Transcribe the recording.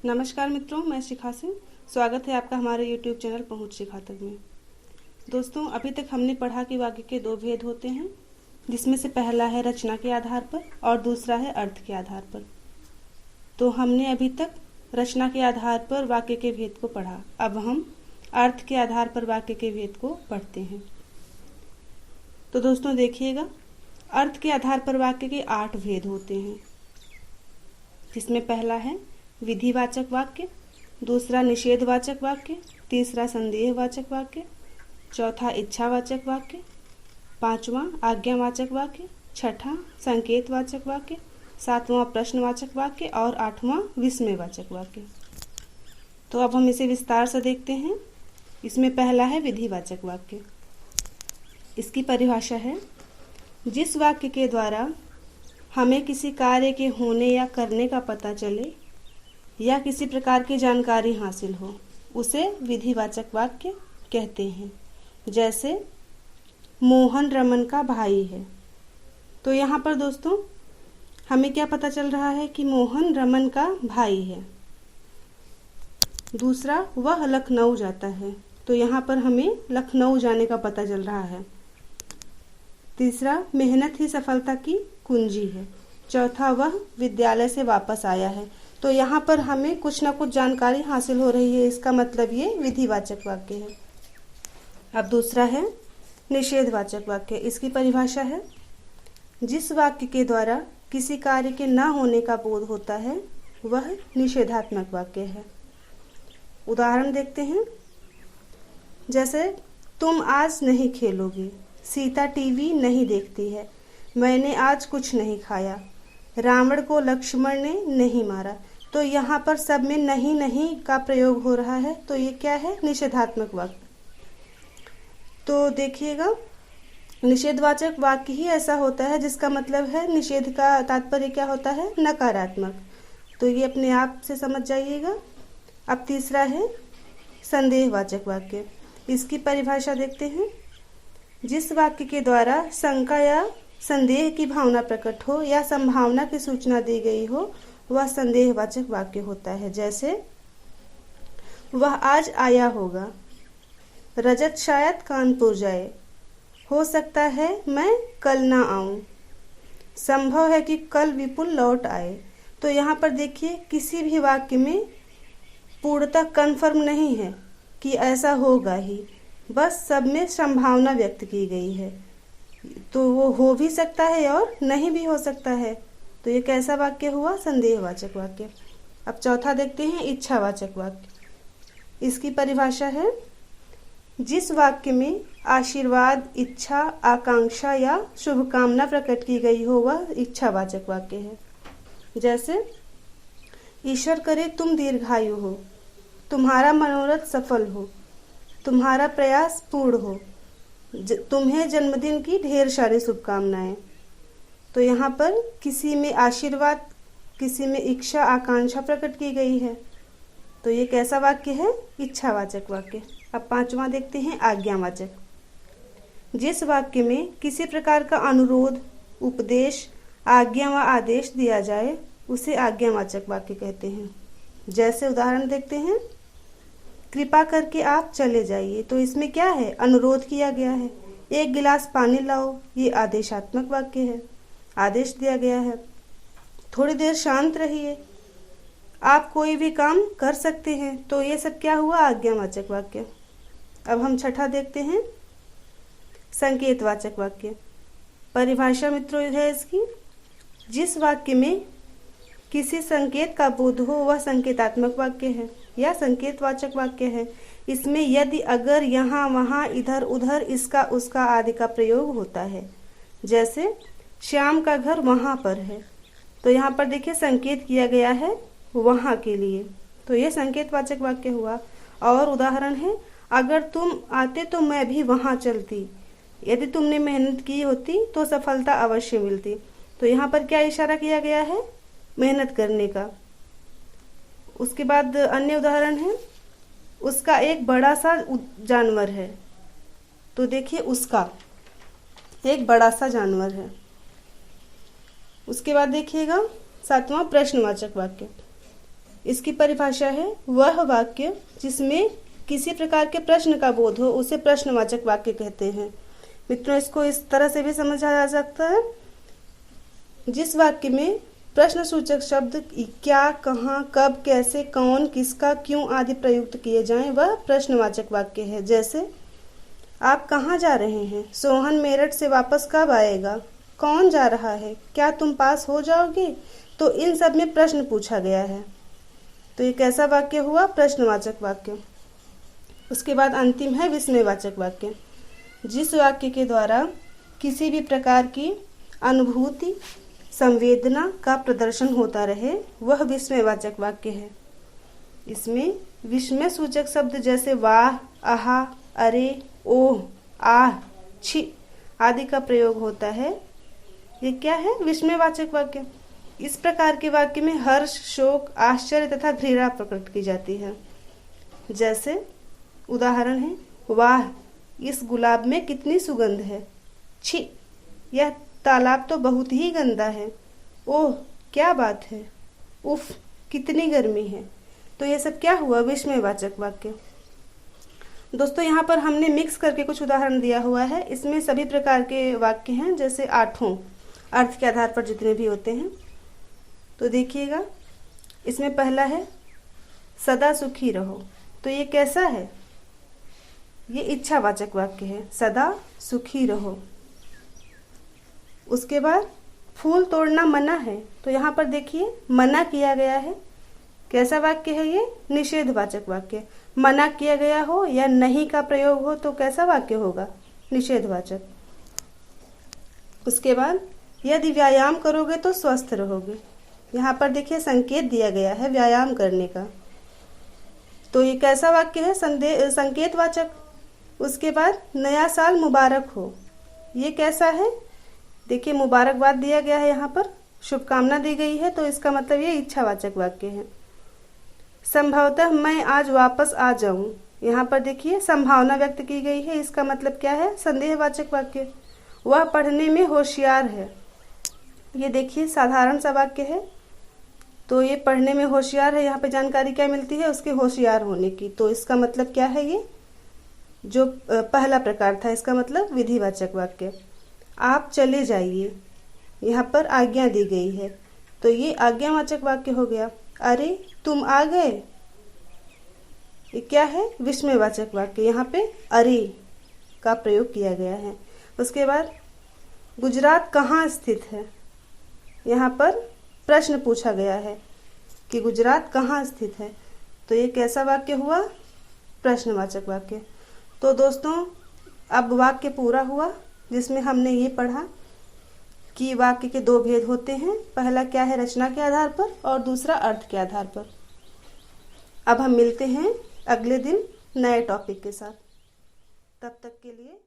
नमस्कार मित्रों, मैं शिखा सिंह। स्वागत है आपका हमारे YouTube चैनल पहुँच शिखा तक में। दोस्तों, अभी तक हमने पढ़ा कि वाक्य के दो भेद होते हैं, जिसमें से पहला है रचना के आधार पर और दूसरा है अर्थ के आधार पर। तो हमने अभी तक रचना के आधार पर वाक्य के भेद को पढ़ा। अब हम अर्थ के आधार पर वाक्य के भेद को पढ़ते हैं। तो दोस्तों देखिएगा, अर्थ के आधार पर वाक्य के 8 भेद होते हैं, जिसमें पहला है विधिवाचक वाक्य, दूसरा निषेधवाचक वाक्य, तीसरा संदेहवाचक वाक्य, चौथा इच्छावाचक वाक्य, पांचवा आज्ञावाचक वाक्य, छठा संकेतवाचक वाक्य, सातवां प्रश्नवाचक वाक्य और आठवां विस्मयवाचक वाक्य। तो अब हम इसे विस्तार से देखते हैं। इसमें पहला है विधिवाचक वाक्य। इसकी परिभाषा है, जिस वाक्य के द्वारा हमें किसी कार्य के होने या करने का पता चले या किसी प्रकार की जानकारी हासिल हो, उसे विधिवाचक वाक्य कहते हैं। जैसे मोहन रमन का भाई है। तो यहाँ पर दोस्तों हमें क्या पता चल रहा है कि मोहन रमन का भाई है। दूसरा, वह लखनऊ जाता है। तो यहाँ पर हमें लखनऊ जाने का पता चल रहा है। तीसरा, मेहनत ही सफलता की कुंजी है। चौथा, वह विद्यालय से वापस आया है। तो यहाँ पर हमें कुछ ना कुछ जानकारी हासिल हो रही है, इसका मतलब ये विधिवाचक वाक्य है। अब दूसरा है निषेधवाचक वाक्य। इसकी परिभाषा है, जिस वाक्य के द्वारा किसी कार्य के न होने का बोध होता है वह निषेधात्मक वाक्य है। उदाहरण देखते हैं। जैसे तुम आज नहीं खेलोगी, सीता टीवी नहीं देखती है, मैंने आज कुछ नहीं खाया, रावण को लक्ष्मण ने नहीं मारा। तो यहाँ पर सब में नहीं नहीं का प्रयोग हो रहा है। तो ये क्या है? निषेधात्मक वाक्य। तो देखिएगा, निषेधवाचक वाक्य ही ऐसा होता है जिसका मतलब है निषेध का तात्पर्य क्या होता है? नकारात्मक। तो ये अपने आप से समझ जाइएगा। अब तीसरा है संदेहवाचक वाक्य। इसकी परिभाषा देखते हैं। जिस वाक्य के द्वारा शंका या संदेह की भावना प्रकट हो या संभावना की सूचना दी गई हो, वह संदेहवाचक वाक्य होता है। जैसे वह आज आया होगा, रजत शायद कानपुर जाए, हो सकता है मैं कल ना आऊं, संभव है कि कल विपुल लौट आए। तो यहाँ पर देखिए, किसी भी वाक्य में पूर्णतः कन्फर्म नहीं है कि ऐसा होगा ही, बस सब में संभावना व्यक्त की गई है। तो वो हो भी सकता है और नहीं भी हो सकता है। तो ये कैसा वाक्य हुआ? संदेहवाचक वाक्य। अब चौथा देखते हैं, इच्छावाचक वाक्य। इसकी परिभाषा है, जिस वाक्य में आशीर्वाद, इच्छा, आकांक्षा या शुभकामना प्रकट की गई हो, वह इच्छावाचक वाक्य है। जैसे ईश्वर करे तुम दीर्घायु हो, तुम्हारा मनोरथ सफल हो, तुम्हारा प्रयास पूर्ण हो, तुम्हें जन्मदिन की ढेर सारी शुभकामनाएं। तो यहाँ पर किसी में आशीर्वाद, किसी में इच्छा, आकांक्षा प्रकट की गई है। तो ये कैसा वाक्य है? इच्छावाचक वाक्य। अब पांचवा देखते हैं, आज्ञावाचक। जिस वाक्य में किसी प्रकार का अनुरोध, उपदेश, आज्ञा व आदेश दिया जाए, उसे आज्ञावाचक वाक्य कहते हैं। जैसे उदाहरण देखते हैं, कृपा करके आप चले जाइए। तो इसमें क्या है? अनुरोध किया गया है। एक गिलास पानी लाओ, ये आदेशात्मक वाक्य है, आदेश दिया गया है। थोड़ी देर शांत रहिए, आप कोई भी काम कर सकते हैं। तो ये सब क्या हुआ? आज्ञावाचक वाक्य। अब हम छठा देखते हैं, संकेतवाचक वाक्य। परिभाषा मित्रों है इसकी, जिस वाक्य में किसी संकेत का बोध हो वह संकेतात्मक वाक्य है या संकेतवाचक वाक्य है। इसमें यदि, अगर, यहाँ, वहाँ, इधर, उधर, इसका, उसका आदि का प्रयोग होता है। जैसे श्याम का घर वहाँ पर है। तो यहाँ पर देखिए संकेत किया गया है वहाँ के लिए। तो ये संकेतवाचक वाक्य हुआ। और उदाहरण है, अगर तुम आते तो मैं भी वहाँ चलती, यदि तुमने मेहनत की होती तो सफलता अवश्य मिलती। तो यहाँ पर क्या इशारा किया गया है? मेहनत करने का। उसके बाद अन्य उदाहरण है, उसका एक बड़ा सा जानवर है। तो देखिए, उसका एक बड़ा सा जानवर है। उसके बाद देखिएगा, सातवां प्रश्नवाचक वाक्य। इसकी परिभाषा है वह वाक्य जिसमें किसी प्रकार के प्रश्न का बोध हो उसे प्रश्नवाचक वाक्य कहते हैं। मित्रों, इसको इस तरह से भी समझा जा सकता है, जिस वाक्य में प्रश्नसूचक शब्द क्या, कहाँ, कब, कैसे, कौन, किसका, क्यों आदि प्रयुक्त किए जाएं वह प्रश्नवाचक वाक्य है। जैसे आप कहाँ जा रहे हैं? सोहन मेरठ से वापस कब आएगा? कौन जा रहा है? क्या तुम पास हो जाओगे? तो इन सब में प्रश्न पूछा गया है, तो ये कैसा वाक्य हुआ? प्रश्नवाचक वाक्य। उसके बाद अंतिम है विस्मयवाचक वाक्य। जिस वाक्य के द्वारा किसी भी प्रकार की अनुभूति, संवेदना का प्रदर्शन होता रहे वह विस्मयवाचक वाक्य है। इसमें विस्मय सूचक शब्द जैसे वाह, आहा, अरे, ओह, आह, छी आदि का प्रयोग होता है। ये क्या है? विस्मयवाचक वाक्य। इस प्रकार के वाक्य में हर्ष, शोक, आश्चर्य तथा घृणा प्रकट की जाती है। जैसे उदाहरण है, वाह, इस गुलाब में कितनी सुगंध है। छी, यह तालाब तो बहुत ही गंदा है। ओह, क्या बात है। उफ, कितनी गर्मी है। तो ये सब क्या हुआ? विस्मयवाचक वाक्य। दोस्तों, यहाँ पर हमने मिक्स करके कुछ उदाहरण दिया हुआ है। इसमें सभी प्रकार के वाक्य हैं, जैसे 8 अर्थ के आधार पर जितने भी होते हैं। तो देखिएगा, इसमें पहला है सदा सुखी रहो। तो ये कैसा है? ये इच्छावाचक वाक्य है, सदा सुखी रहो। उसके बाद फूल तोड़ना मना है। तो यहाँ पर देखिए मना किया गया है। कैसा वाक्य है ये? निषेधवाचक वाक्य। मना किया गया हो या नहीं का प्रयोग हो तो कैसा वाक्य होगा? निषेधवाचक। उसके बाद यदि व्यायाम करोगे तो स्वस्थ रहोगे। यहाँ पर देखिए संकेत दिया गया है व्यायाम करने का, तो ये कैसा वाक्य है? संकेतवाचक। उसके बाद नया साल मुबारक हो। ये कैसा है? देखिए मुबारकबाद दिया गया है, यहाँ पर शुभकामना दी गई है, तो इसका मतलब ये इच्छावाचक वाक्य है। संभवतः मैं आज वापस आ जाऊं। यहाँ पर देखिए संभावना व्यक्त की गई है, इसका मतलब क्या है? संदेहवाचक वाक्य। वह पढ़ने में होशियार है। ये देखिए साधारण सा वाक्य है, तो ये पढ़ने में होशियार है, यहाँ पे जानकारी क्या मिलती है? उसके होशियार होने की। तो इसका मतलब क्या है? ये जो पहला प्रकार था, इसका मतलब विधिवाचक वाक्य। आप चले जाइए, यहाँ पर आज्ञा दी गई है, तो ये आज्ञावाचक वाक्य हो गया। अरे तुम आ गए, ये क्या है? विस्मयवाचक वाक्य। यहाँ पे अरे का प्रयोग किया गया है। उसके बाद गुजरात कहाँ स्थित है? यहाँ पर प्रश्न पूछा गया है कि गुजरात कहाँ स्थित है, तो ये कैसा वाक्य हुआ? प्रश्नवाचक वाक्य। तो दोस्तों, अब वाक्य पूरा हुआ, जिसमें हमने ये पढ़ा कि वाक्य के 2 भेद होते हैं। पहला क्या है? रचना के आधार पर, और दूसरा अर्थ के आधार पर। अब हम मिलते हैं अगले दिन नए टॉपिक के साथ। तब तक के लिए